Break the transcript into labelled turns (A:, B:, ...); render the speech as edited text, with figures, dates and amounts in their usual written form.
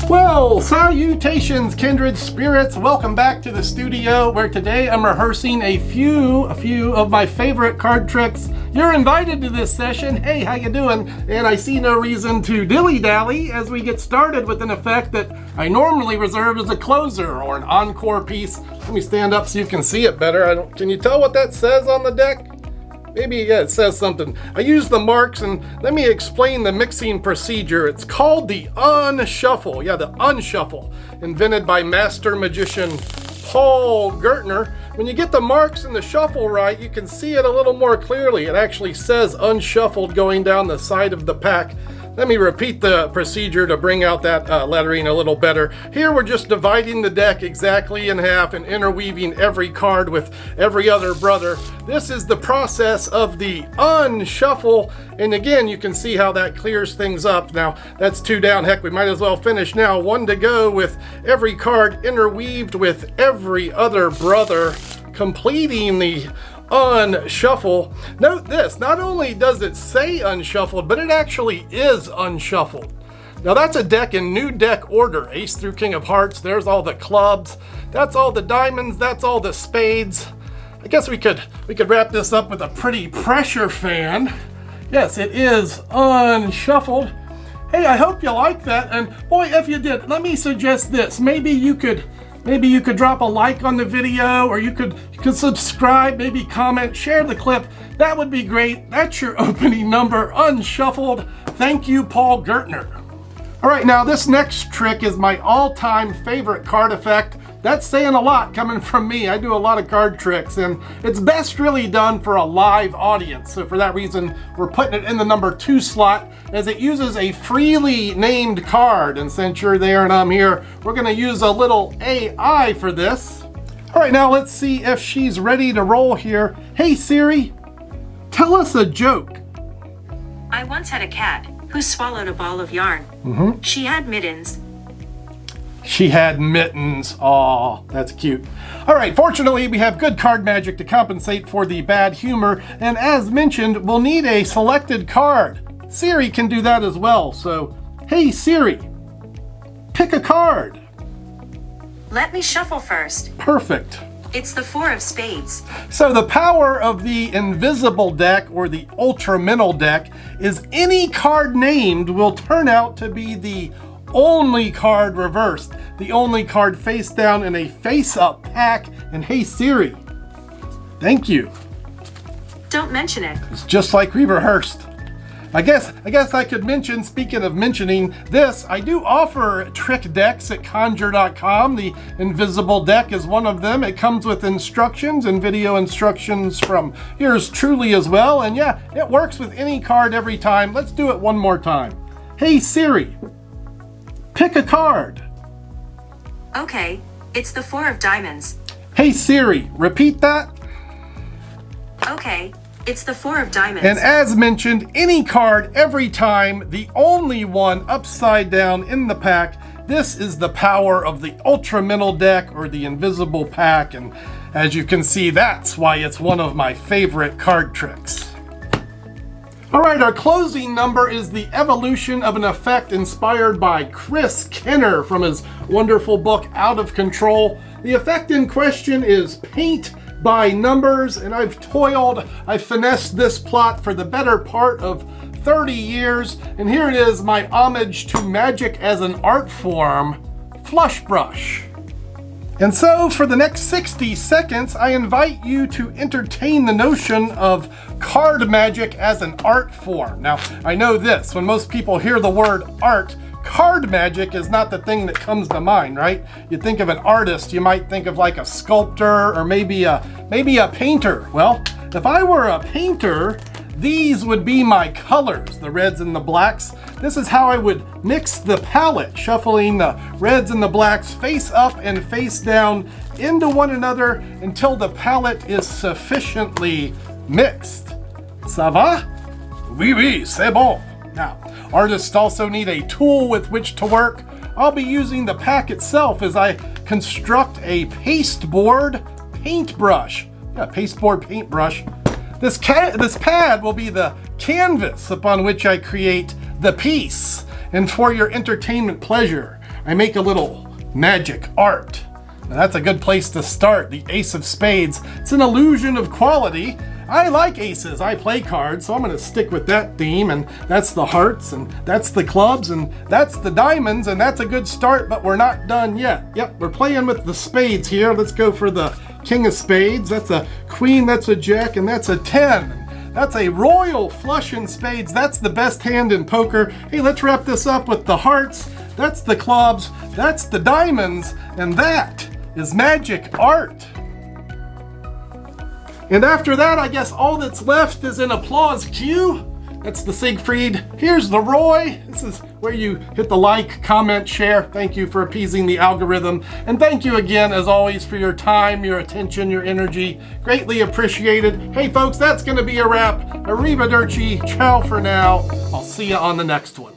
A: Well, salutations, kindred spirits. Welcome back to the studio where today I'm rehearsing a few of my favorite card tricks. You're invited to this session. Hey, how you doing? And I see no reason to dilly-dally as we get started with an effect that I normally reserve as a closer or an encore piece. Let me stand up so you can see it better. Can you tell what that says on the deck? Maybe, yeah, it says something. I use the marks, and let me explain the mixing procedure. It's called the Unshuffle. Yeah, the Unshuffle, invented by master magician Paul Gertner. When you get the marks and the shuffle right, you can see it a little more clearly. It actually says Unshuffled going down the side of the pack. Let me repeat the procedure to bring out that lettering a little better. Here we're just dividing the deck exactly in half and interweaving every card with every other brother. This is the process of the unshuffle, and again you can see how that clears things up. Now that's 2 down, heck we might as well finish now. 1 to go with every card interweaved with every other brother, completing the unshuffle. Note this, not only does it say unshuffled, but it actually is unshuffled. Now that's a deck in new deck order, ace through king of hearts. There's all the clubs, that's all the diamonds, that's all the spades. I guess we could wrap this up with a pretty pressure fan. Yes, it is unshuffled. Hey, I hope you like that, and boy, if you did, let me suggest this. Maybe you could drop a like on the video, or you could subscribe, maybe comment, share the clip. That would be great. That's your opening number, Unshuffled. Thank you, Paul Gertner. All right, now this next trick is my all-time favorite card effect. That's saying a lot coming from me. I do a lot of card tricks, and it's best really done for a live audience. So for that reason, we're putting it in the number 2 slot, as it uses a freely named card. And since you're there and I'm here, we're gonna use a little AI for this. All right, now let's see if she's ready to roll here. Hey Siri, tell us a joke.
B: I once had a cat who swallowed a ball of yarn. She had mittens.
A: She had mittens. Aw, that's cute. All right, fortunately, we have good card magic to compensate for the bad humor, and as mentioned, we'll need a selected card. Siri can do that as well, so hey Siri, pick a card.
B: Let me shuffle first.
A: Perfect.
B: It's the 4 of spades.
A: So the power of the invisible deck, or the ultramental deck, is any card named will turn out to be the only card reversed, the only card face down in a face-up pack. And hey Siri, thank you.
B: Don't mention it.
A: It's just like we rehearsed. I guess I could mention, speaking of mentioning this, I do offer trick decks at conjure.com. The invisible deck is one of them. It comes with instructions and video instructions from yours truly as well. And yeah, it works with any card every time. Let's do it one more time. Hey Siri, pick a card.
B: Okay, it's the 4 of diamonds.
A: Hey Siri, repeat that.
B: Okay, it's the 4 of diamonds.
A: And as mentioned, any card every time, the only one upside down in the pack. This is the power of the ultramental deck, or the invisible pack, and as you can see, that's why it's one of my favorite card tricks. All right, our closing number is the evolution of an effect inspired by Chris Kenner from his wonderful book, Out of Control. The effect in question is paint by numbers, and I've finessed this plot for the better part of 30 years, and here it is, my homage to magic as an art form, flush brush. And so for the next 60 seconds, I invite you to entertain the notion of card magic as an art form. Now, I know this, when most people hear the word art, card magic is not the thing that comes to mind, right? You think of an artist, you might think of like a sculptor, or maybe a painter. Well, if I were a painter, these would be my colors, the reds and the blacks. This is how I would mix the palette, shuffling the reds and the blacks face up and face down into one another until the palette is sufficiently mixed. Ça va? Oui, oui, c'est bon. Now, artists also need a tool with which to work. I'll be using the pack itself as I construct a pasteboard paintbrush. Yeah, pasteboard paintbrush. This pad will be the canvas upon which I create the piece. And for your entertainment pleasure, I make a little magic art. Now that's a good place to start. The Ace of Spades. It's an illusion of quality. I like aces. I play cards, so I'm going to stick with that theme. And that's the hearts, and that's the clubs, and that's the diamonds, and that's a good start, but we're not done yet. Yep, we're playing with the spades here. Let's go for the King of Spades. That's a queen, that's a jack, and that's a 10. That's a royal flush in spades. That's the best hand in poker. Hey, let's wrap this up with the hearts. That's the clubs. That's the diamonds. And that is magic art. And after that, I guess all that's left is an applause cue. That's the Siegfried. Here's the Roy. This is where you hit the like, comment, share. Thank you for appeasing the algorithm. And thank you again, as always, for your time, your attention, your energy. Greatly appreciated. Hey, folks, that's going to be a wrap. Arrivederci. Ciao for now. I'll see you on the next one.